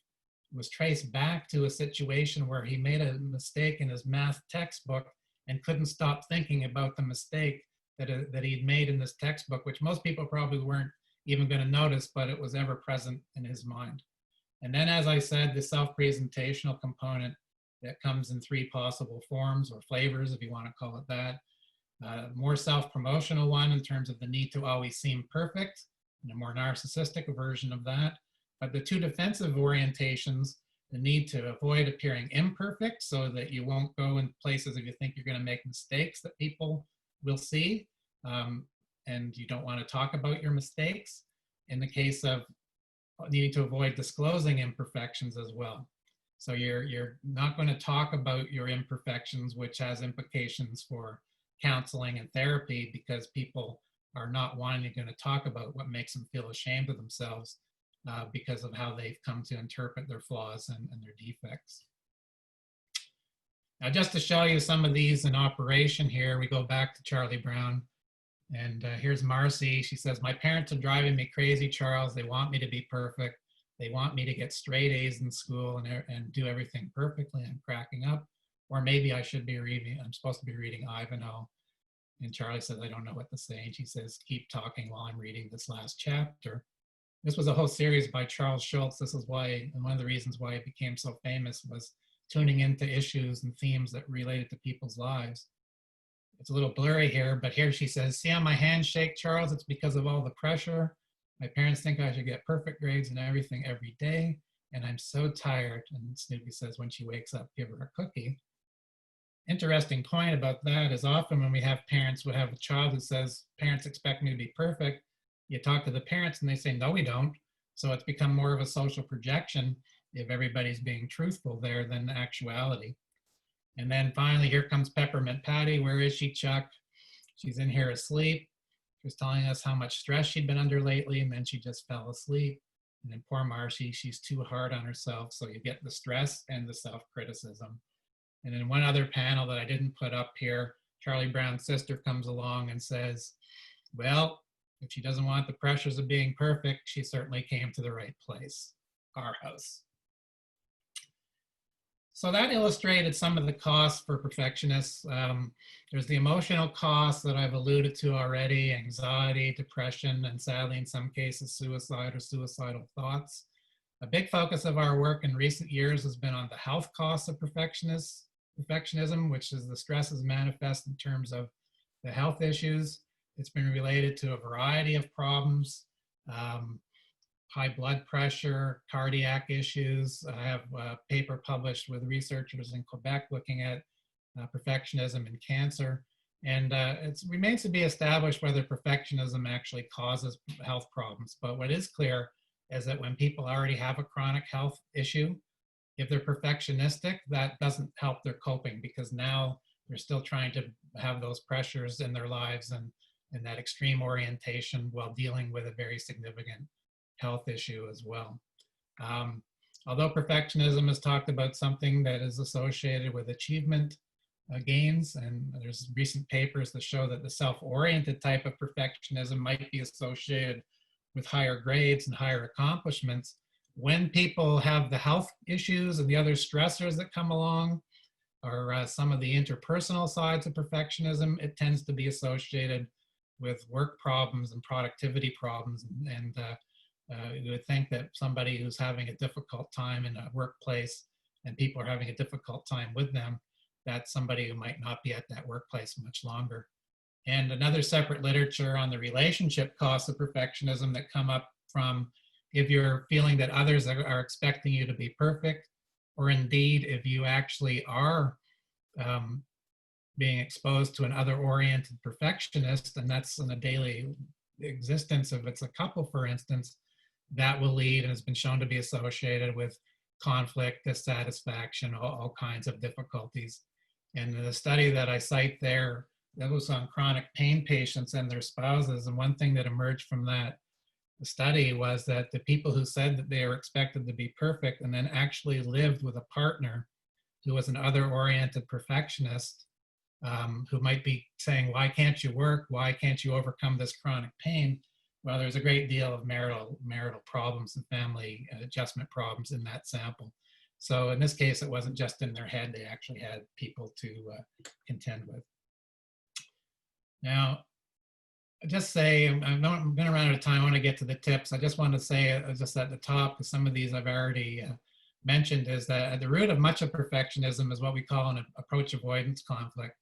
was traced back to a situation where he made a mistake in his math textbook and couldn't stop thinking about the mistake that he'd made in this textbook, which most people probably weren't even going to notice, but it was ever present in his mind. And then, as I said, the self-presentational component that comes in three possible forms or flavors, if you want to call it that. More self-promotional one in terms of the need to always seem perfect, and a more narcissistic version of that. But the two defensive orientations, the need to avoid appearing imperfect so that you won't go in places if you think you're going to make mistakes that people will see, and you don't want to talk about your mistakes. In the case of needing to avoid disclosing imperfections as well. So you're not going to talk about your imperfections, which has implications for counseling and therapy, because people are not wanting to talk about what makes them feel ashamed of themselves because of how they've come to interpret their flaws and their defects. Now, just to show you some of these in operation here, we go back to Charlie Brown. And here's Marcy. She says, my parents are driving me crazy, Charles. They want me to be perfect. They want me to get straight A's in school and do everything perfectly. I'm cracking up. Or maybe I should be reading, I'm supposed to be reading Ivanhoe. And Charlie says, I don't know what to say. And she says, keep talking while I'm reading this last chapter. This was a whole series by Charles Schulz. This is why, and one of the reasons why it became so famous was tuning into issues and themes that related to people's lives. It's a little blurry here, but here she says, see how my hands shake, Charles? It's because of all the pressure. My parents think I should get perfect grades and everything every day, and I'm so tired. And Snoopy says, when she wakes up, give her a cookie. Interesting point about that is often when we have parents, we have a child who says, parents expect me to be perfect. You talk to the parents and they say, no, we don't. So it's become more of a social projection if everybody's being truthful there than the actuality. And then finally, here comes Peppermint Patty. Where is she, Chuck? She's in here asleep. She was telling us how much stress she'd been under lately, and then she just fell asleep. And then poor Marcy, she's too hard on herself. So you get the stress and the self-criticism. And then one other panel that I didn't put up here, Charlie Brown's sister comes along and says, well, if she doesn't want the pressures of being perfect, she certainly came to the right place, our house. So that illustrated some of the costs for perfectionists. There's the emotional costs that I've alluded to already, anxiety, depression, and sadly in some cases suicide or suicidal thoughts. A big focus of our work in recent years has been on the health costs of perfectionism, which is the stresses manifest in terms of the health issues. It's been related to a variety of problems. High blood pressure, cardiac issues. I have a paper published with researchers in Quebec looking at perfectionism and cancer. And it remains to be established whether perfectionism actually causes health problems. But what is clear is that when people already have a chronic health issue, if they're perfectionistic, that doesn't help their coping, because now they're still trying to have those pressures in their lives and that extreme orientation while dealing with a very significant health issue as well. Although perfectionism is talked about something that is associated with achievement gains, and there's recent papers that show that the self-oriented type of perfectionism might be associated with higher grades and higher accomplishments. When people have the health issues and the other stressors that come along, or some of the interpersonal sides of perfectionism, it tends to be associated with work problems and productivity problems. And you would think that somebody who's having a difficult time in a workplace and people are having a difficult time with them, that's somebody who might not be at that workplace much longer. And another separate literature on the relationship costs of perfectionism that come up from if you're feeling that others are expecting you to be perfect, or indeed if you actually are being exposed to an other-oriented perfectionist, and that's in a daily existence, if it's a couple, for instance, that will lead and has been shown to be associated with conflict, dissatisfaction, all kinds of difficulties. And the study that I cite there, that was on chronic pain patients and their spouses. And one thing that emerged from that study was that the people who said that they were expected to be perfect and then actually lived with a partner who was an other-oriented perfectionist, who might be saying, why can't you work? Why can't you overcome this chronic pain? Well, there's a great deal of marital problems and family adjustment problems in that sample. So in this case, it wasn't just in their head, they actually had people to contend with. Now, I just say, I'm going to run out of time. I want to get to the tips. I just want to say, just at the top, because some of these I've already mentioned, is that at the root of much of perfectionism is what we call an approach avoidance conflict.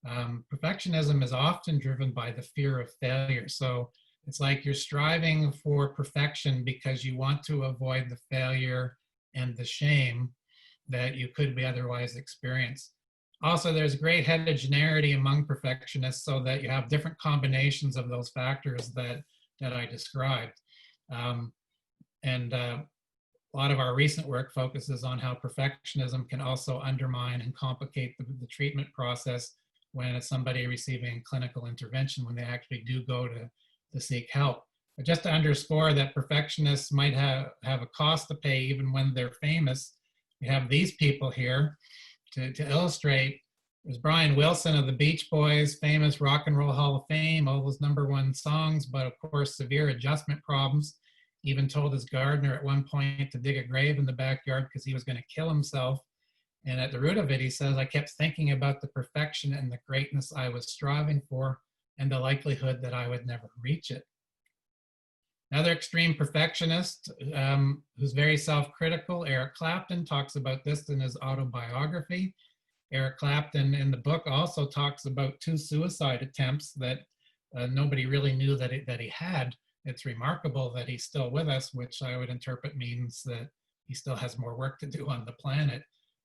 Perfectionism is often driven by the fear of failure. So it's like you're striving for perfection because you want to avoid the failure and the shame that you could be otherwise experience. Also, there's great heterogeneity among perfectionists so that you have different combinations of those factors that I described. A lot of our recent work focuses on how perfectionism can also undermine and complicate the treatment process when it's somebody receiving clinical intervention, when they actually do go to seek help. But just to underscore that perfectionists might have a cost to pay even when they're famous, we have these people here to illustrate. There's Brian Wilson of the Beach Boys, famous Rock and Roll Hall of Fame, all those #1 songs, but of course severe adjustment problems. Even told his gardener at one point to dig a grave in the backyard because he was going to kill himself. And at the root of it, he says, I kept thinking about the perfection and the greatness I was striving for and the likelihood that I would never reach it. Another extreme perfectionist who's very self-critical, Eric Clapton, talks about this in his autobiography. Eric Clapton in the book also talks about 2 suicide attempts that nobody really knew that he had. It's remarkable that he's still with us, which I would interpret means that he still has more work to do on the planet.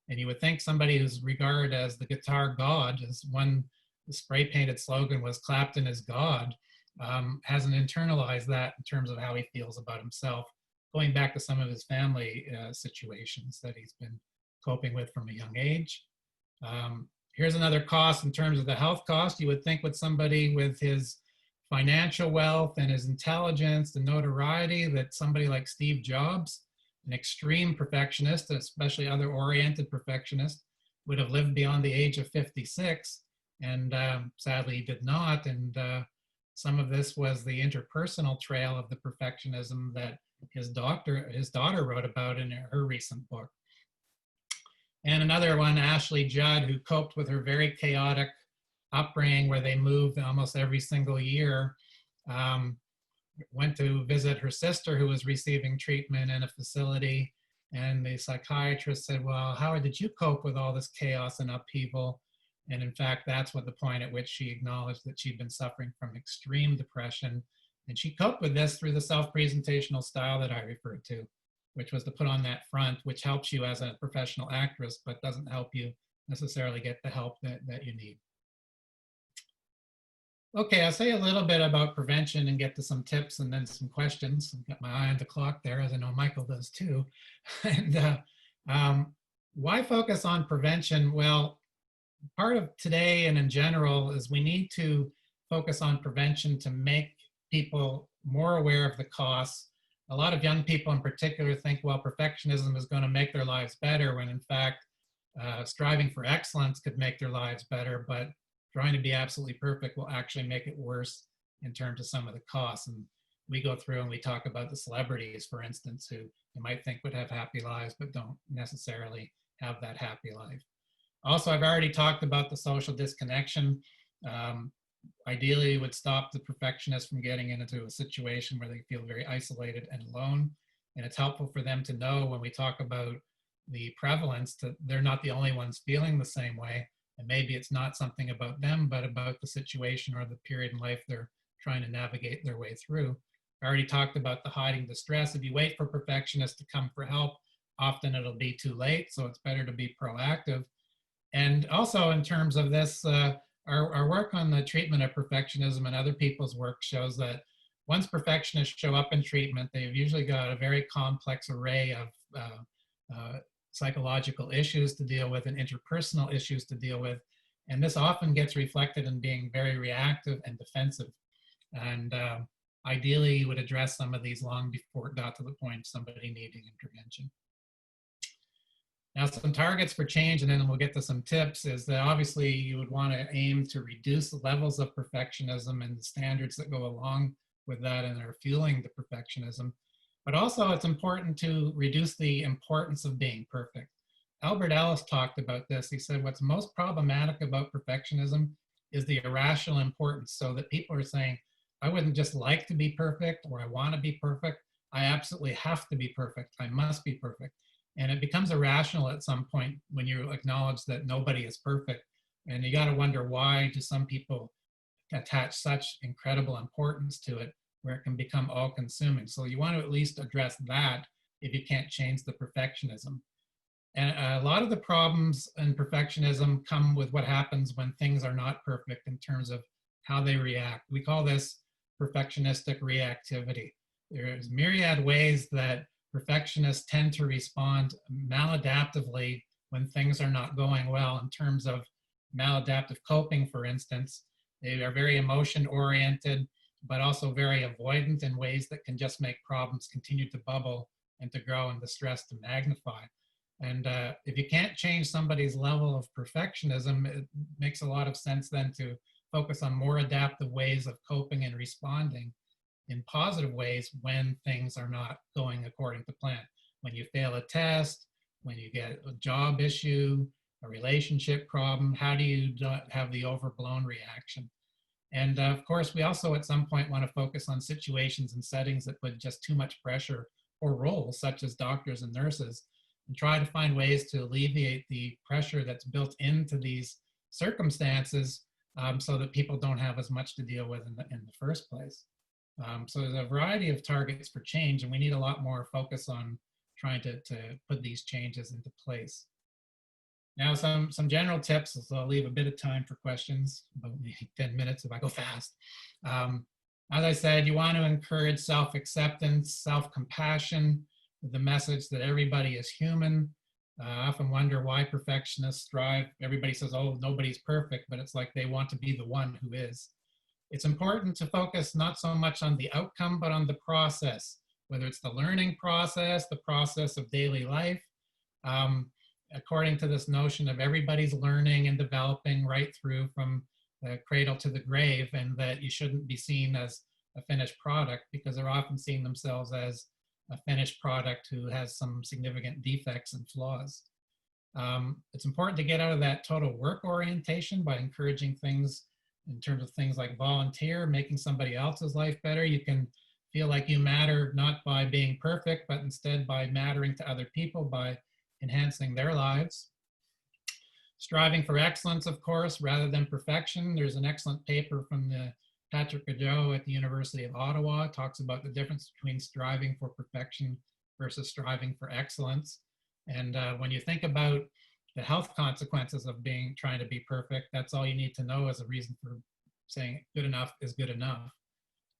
And you would think somebody who's regarded as the guitar god, as one spray painted slogan was Clapton is God, hasn't internalized that in terms of how he feels about himself, going back to some of his family situations that he's been coping with from a young age. Here's another cost in terms of the health cost. You would think with somebody with his financial wealth and his intelligence and notoriety that somebody like Steve Jobs, an extreme perfectionist, especially other-oriented perfectionist, would have lived beyond the age of 56, and sadly he did not. And some of this was the interpersonal trail of the perfectionism that his daughter wrote about in her recent book. And another one, Ashley Judd, who coped with her very chaotic upbringing where they moved almost every single year, went to visit her sister who was receiving treatment in a facility. And the psychiatrist said, well, how did you cope with all this chaos and upheaval? And in fact, that's what the point at which she acknowledged that she'd been suffering from extreme depression. And she coped with this through the self-presentational style that I referred to, which was to put on that front, which helps you as a professional actress, but doesn't help you necessarily get the help that you need. Okay, I'll say a little bit about prevention and get to some tips and then some questions. I've got my eye on the clock there, as I know Michael does too. And why focus on prevention? Well, part of today and in general is we need to focus on prevention to make people more aware of the costs. A lot of young people in particular think, well, perfectionism is going to make their lives better, when in fact, striving for excellence could make their lives better, but trying to be absolutely perfect will actually make it worse in terms of some of the costs. And we go through and we talk about the celebrities, for instance, who you might think would have happy lives, but don't necessarily have that happy life. Also, I've already talked about the social disconnection. Ideally, it would stop the perfectionists from getting into a situation where they feel very isolated and alone. And it's helpful for them to know when we talk about the prevalence that they're not the only ones feeling the same way. And maybe it's not something about them, but about the situation or the period in life they're trying to navigate their way through. I already talked about the hiding distress. If you wait for perfectionists to come for help, often it'll be too late. So it's better to be proactive. And also in terms of this, our work on the treatment of perfectionism and other people's work shows that once perfectionists show up in treatment, they've usually got a very complex array of psychological issues to deal with and interpersonal issues to deal with. And this often gets reflected in being very reactive and defensive. And ideally, you would address some of these long before it got to the point of somebody needing intervention. Now, some targets for change, and then we'll get to some tips, is that obviously you would want to aim to reduce the levels of perfectionism and the standards that go along with that and are fueling the perfectionism. But also it's important to reduce the importance of being perfect. Albert Ellis talked about this. He said, what's most problematic about perfectionism is the irrational importance, so that people are saying, I wouldn't just like to be perfect, or I want to be perfect. I absolutely have to be perfect. I must be perfect. And it becomes irrational at some point when you acknowledge that nobody is perfect. And you got to wonder, why do some people attach such incredible importance to it, where it can become all-consuming? So you want to at least address that if you can't change the perfectionism. And a lot of the problems in perfectionism come with what happens when things are not perfect in terms of how they react. We call this perfectionistic reactivity. There's myriad ways that perfectionists tend to respond maladaptively when things are not going well. In terms of maladaptive coping, for instance, they are very emotion oriented, but also very avoidant in ways that can just make problems continue to bubble and to grow and the stress to magnify. And if you can't change somebody's level of perfectionism, it makes a lot of sense then to focus on more adaptive ways of coping and responding in positive ways when things are not going according to plan. When you fail a test, when you get a job issue, a relationship problem, how do you not have the overblown reaction? And of course, we also at some point want to focus on situations and settings that put just too much pressure, or roles such as doctors and nurses, and try to find ways to alleviate the pressure that's built into these circumstances so that people don't have as much to deal with in the first place. So there's a variety of targets for change, and we need a lot more focus on trying to put these changes into place. Now, some general tips, so I'll leave a bit of time for questions, about maybe 10 minutes if I go fast. As I said, you want to encourage self-acceptance, self-compassion, with the message that everybody is human. I often wonder why perfectionists strive. Everybody says, oh, nobody's perfect, but it's like they want to be the one who is. It's important to focus not so much on the outcome, but on the process, whether it's the learning process, the process of daily life. According to this notion of everybody's learning and developing right through from the cradle to the grave, and that you shouldn't be seen as a finished product, because they're often seeing themselves as a finished product who has some significant defects and flaws. It's important to get out of that total work orientation by encouraging things in terms of things like volunteer, making somebody else's life better. You can feel like you matter not by being perfect, but instead by mattering to other people, by enhancing their lives. Striving for excellence, of course, rather than perfection. There's an excellent paper from the Patrick Godot at the University of Ottawa. It talks about the difference between striving for perfection versus striving for excellence. And when you think about the health consequences of trying to be perfect, that's all you need to know as a reason for saying good enough is good enough.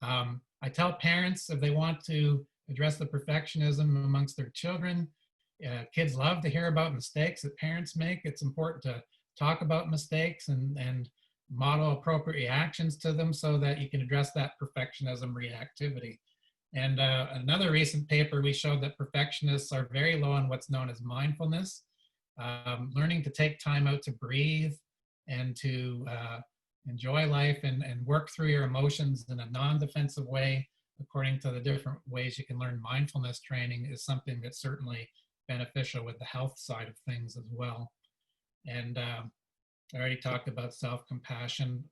I tell parents, if they want to address the perfectionism amongst their children, kids love to hear about mistakes that parents make. It's important to talk about mistakes and model appropriate reactions to them so that you can address that perfectionism reactivity. And another recent paper, we showed that perfectionists are very low on what's known as mindfulness, learning to take time out to breathe and to enjoy life and work through your emotions in a non-defensive way, according to the different ways you can learn mindfulness training, is something that's certainly beneficial with the health side of things as well. And I already talked about self-compassion.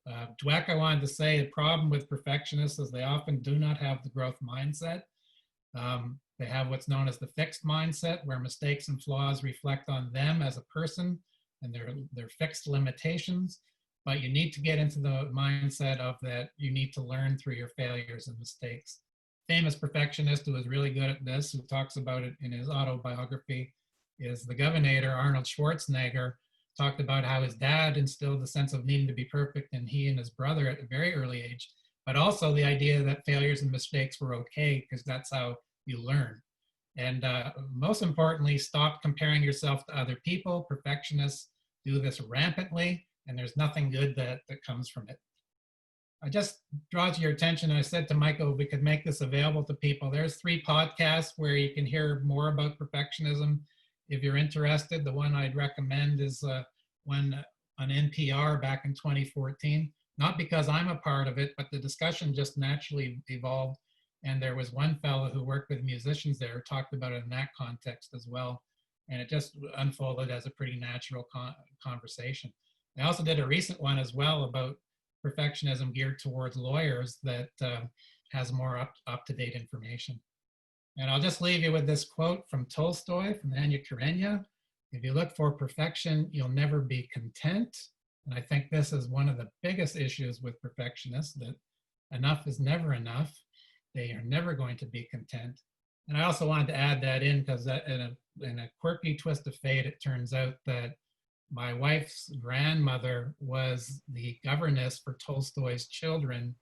Dweck, I wanted to say the problem with perfectionists is they often do not have the growth mindset. They have what's known as the fixed mindset, where mistakes and flaws reflect on them as a person and their fixed limitations. But you need to get into the mindset of that you need to learn through your failures and mistakes. Famous perfectionist who is really good at this, who talks about it in his autobiography, is the Governor, Arnold Schwarzenegger. Talked about how his dad instilled the sense of needing to be perfect in he and his brother at a very early age, but also the idea that failures and mistakes were okay because that's how you learn. And most importantly, stop comparing yourself to other people. Perfectionists do this rampantly, and there's nothing good that comes from it. I just draw to your attention, I said to Michael, we could make this available to people. There's 3 podcasts where you can hear more about perfectionism. If you're interested, the one I'd recommend is one on NPR back in 2014. Not because I'm a part of it, but the discussion just naturally evolved. And there was one fellow who worked with musicians there who talked about it in that context as well. And it just unfolded as a pretty natural conversation. I also did a recent one as well about perfectionism geared towards lawyers that has more up-to-date information. And I'll just leave you with this quote from Tolstoy, from Anna Karenina. If you look for perfection, you'll never be content. And I think this is one of the biggest issues with perfectionists, that enough is never enough. They are never going to be content. And I also wanted to add that in because in a quirky twist of fate, it turns out that my wife's grandmother was the governess for Tolstoy's children.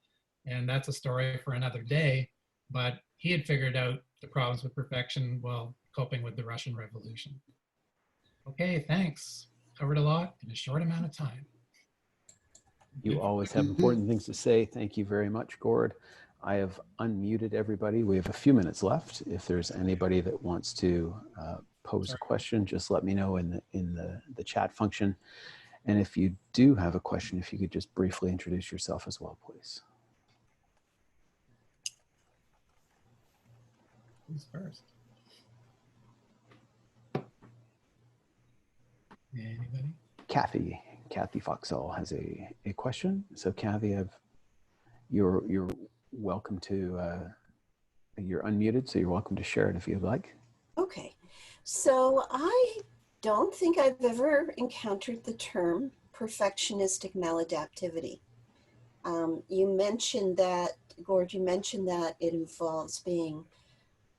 And that's a story for another day. But he had figured out the problems with perfection while coping with the Russian Revolution. Okay, thanks. Covered a lot in a short amount of time. You always have important things to say. Thank you very much, Gord. I have unmuted everybody. We have a few minutes left. If there's anybody that wants to pose a question, just let me know in the chat function. And if you do have a question, if you could just briefly introduce yourself as well, please. Who's first? Anybody? Kathy Foxall has a question. So Kathy, you're welcome to, you're unmuted, so you're welcome to share it if you'd like. Okay, so I don't think I've ever encountered the term perfectionistic maladaptivity. You mentioned that, Gord, you mentioned that it involves being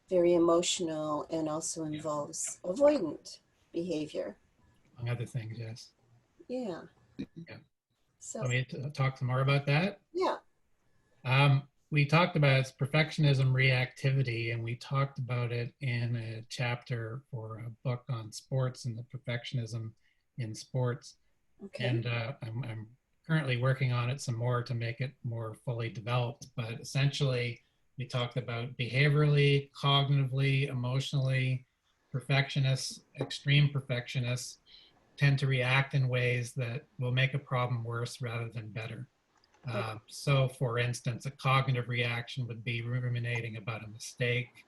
very emotional and also involves avoidant behavior. Among other things, yes. Yeah. Yeah. So Let me talk some more about that. yeah. We talked about perfectionism reactivity, and we talked about it in a chapter for a book on sports and the perfectionism in sports. Okay. And I'm currently working on it some more to make it more fully developed. But essentially, we talked about behaviorally, cognitively, emotionally, perfectionists, extreme perfectionists tend to react in ways that will make a problem worse rather than better. So for instance, a cognitive reaction would be ruminating about a mistake,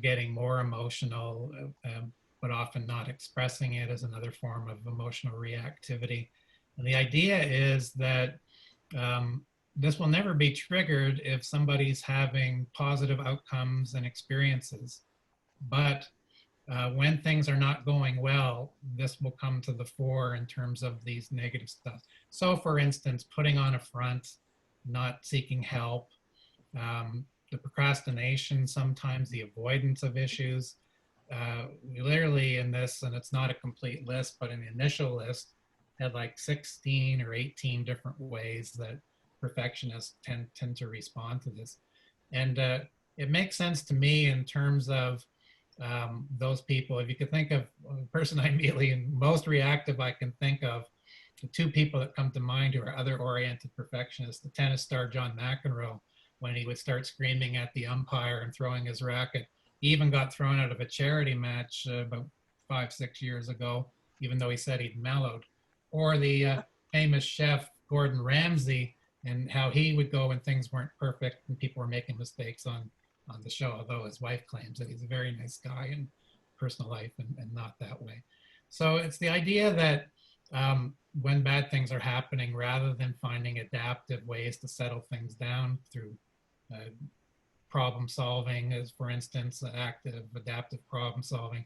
getting more emotional, but often not expressing it is another form of emotional reactivity. And the idea is that this will never be triggered if somebody's having positive outcomes and experiences. But when things are not going well, this will come to the fore in terms of these negative stuff. So for instance, putting on a front, not seeking help, the procrastination, sometimes the avoidance of issues. We literally in this, and it's not a complete list, but in the initial list, had like 16 or 18 different ways that perfectionists tend to respond to this. And it makes sense to me in terms of those people, if you could think of a person I immediately most reactive I can think of, the two people that come to mind who are other oriented perfectionists, the tennis star John McEnroe, when he would start screaming at the umpire and throwing his racket. He even got thrown out of a charity match about 5-6 years ago, even though he said he'd mellowed. Or the famous chef Gordon Ramsay, and how he would go when things weren't perfect and people were making mistakes on the show, although his wife claims that he's a very nice guy in personal life and not that way. So it's the idea that when bad things are happening, rather than finding adaptive ways to settle things down through problem solving, as for instance, active adaptive problem solving,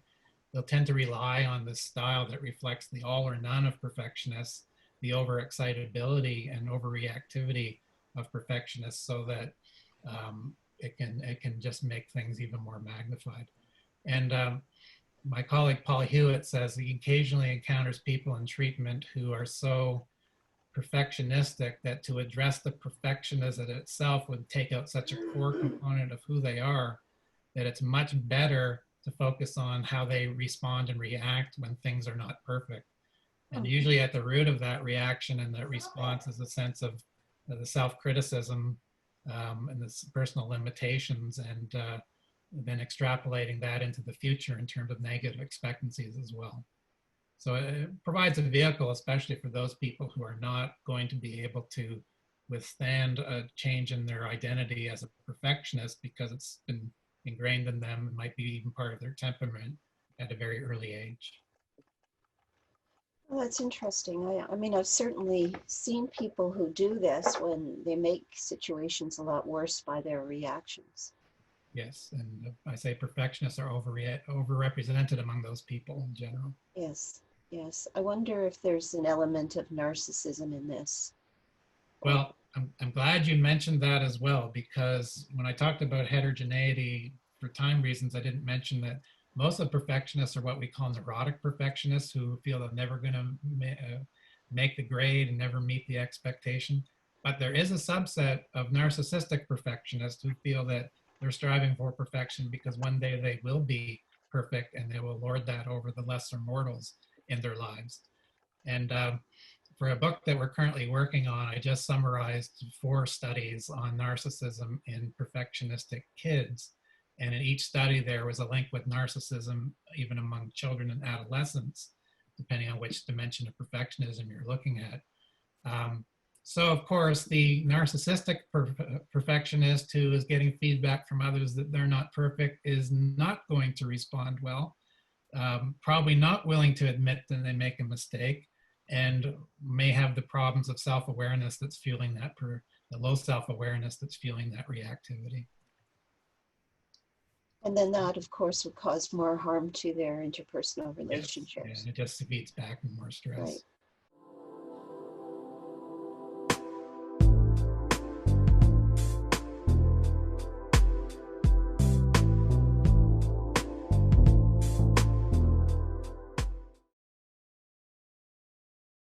they'll tend to rely on this style that reflects the all or none of perfectionists, the overexcitability and overreactivity of perfectionists, so that it can just make things even more magnified. And my colleague Paul Hewitt says he occasionally encounters people in treatment who are so perfectionistic that to address the perfectionism itself would take out such a core component of who they are, that it's much better to focus on how they respond and react when things are not perfect. And usually at the root of that reaction and that response is a sense of the self-criticism and the personal limitations, and then extrapolating that into the future in terms of negative expectancies as well. So it provides a vehicle, especially for those people who are not going to be able to withstand a change in their identity as a perfectionist, because it's been ingrained in them. It might be even part of their temperament at a very early age. Well, that's interesting. I mean, I've certainly seen people who do this when they make situations a lot worse by their reactions. Yes, and I say perfectionists are overrepresented among those people in general. Yes, yes. I wonder if there's an element of narcissism in this. Well, I'm glad you mentioned that as well, because when I talked about heterogeneity, for time reasons, I didn't mention that most of the perfectionists are what we call neurotic perfectionists, who feel they're never going to make the grade and never meet the expectation. But there is a subset of narcissistic perfectionists who feel that they're striving for perfection because one day they will be perfect and they will lord that over the lesser mortals in their lives. And for a book that we're currently working on, I just summarized 4 studies on narcissism in perfectionistic kids. And in each study, there was a link with narcissism, even among children and adolescents, depending on which dimension of perfectionism you're looking at. So of course, the narcissistic perfectionist who is getting feedback from others that they're not perfect is not going to respond well, probably not willing to admit that they make a mistake, and may have the problems of self-awareness that's fueling that, the low self-awareness that's fueling that reactivity. And then that, of course, would cause more harm to their interpersonal relationship. Yes, and it just feeds back more stress. Right,